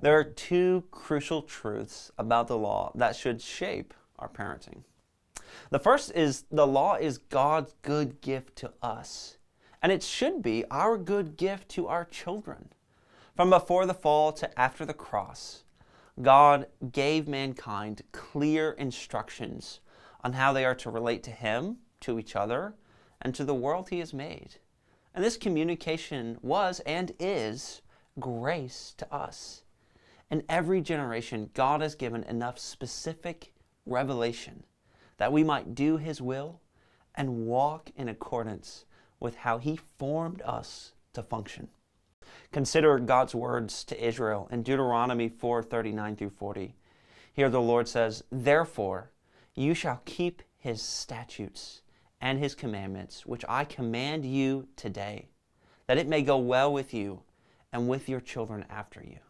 There are two crucial truths about the law that should shape our parenting. The first is the law is God's good gift to us, and it should be our good gift to our children. From before the fall to after the cross, God gave mankind clear instructions on how they are to relate to Him, to each other, and to the world He has made. And this communication was and is grace to us. In every generation, God has given enough specific revelation that we might do His will and walk in accordance with how He formed us to function. Consider God's words to Israel in Deuteronomy 4:39 through 40. Here the Lord says, "Therefore you shall keep His statutes and His commandments, which I command you today, that it may go well with you and with your children after you."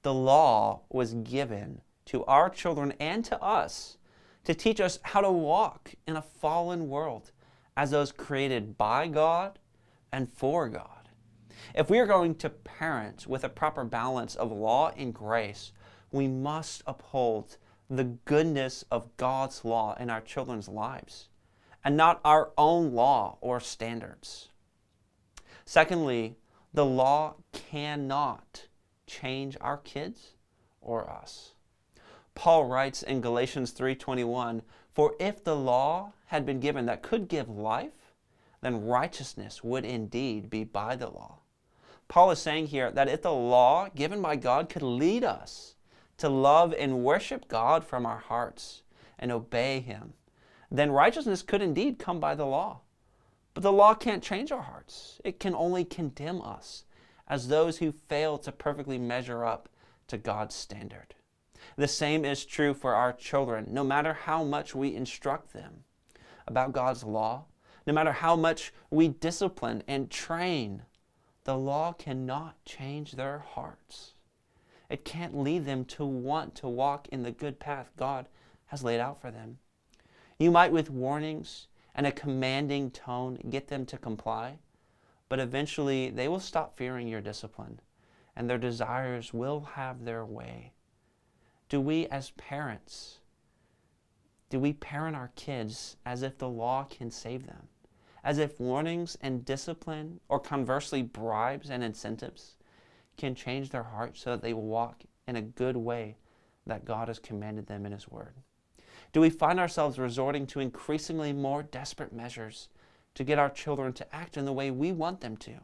The law was given to our children and to us to teach us how to walk in a fallen world as those created by God and for God. If we are going to parent with a proper balance of law and grace, we must uphold the goodness of God's law in our children's lives and not our own law or standards. Secondly, the law cannot change our kids or us. Paul writes in Galatians 3:21, "For if the law had been given that could give life, then righteousness would indeed be by the law." Paul is saying here that if the law given by God could lead us to love and worship God from our hearts and obey Him, then righteousness could indeed come by the law. But the law can't change our hearts. It can only condemn us as those who fail to perfectly measure up to God's standard. The same is true for our children. No matter how much we instruct them about God's law, no matter how much we discipline and train, the law cannot change their hearts. It can't lead them to want to walk in the good path God has laid out for them. You might, with warnings and a commanding tone, get them to comply, but eventually they will stop fearing your discipline, and their desires will have their way. Do we as parents, do we parent our kids as if the law can save them? As if warnings and discipline, or conversely bribes and incentives, can change their hearts so that they will walk in a good way that God has commanded them in His Word? Do we find ourselves resorting to increasingly more desperate measures to get our children to act in the way we want them to?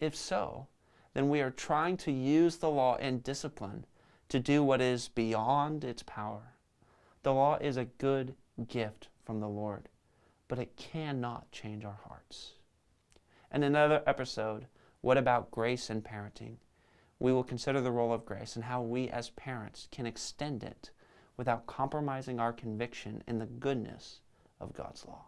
If so, then we are trying to use the law and discipline to do what is beyond its power. The law is a good gift from the Lord, but it cannot change our hearts. In another episode, What About Grace in Parenting? We will consider the role of grace and how we as parents can extend it without compromising our conviction in the goodness of God's law.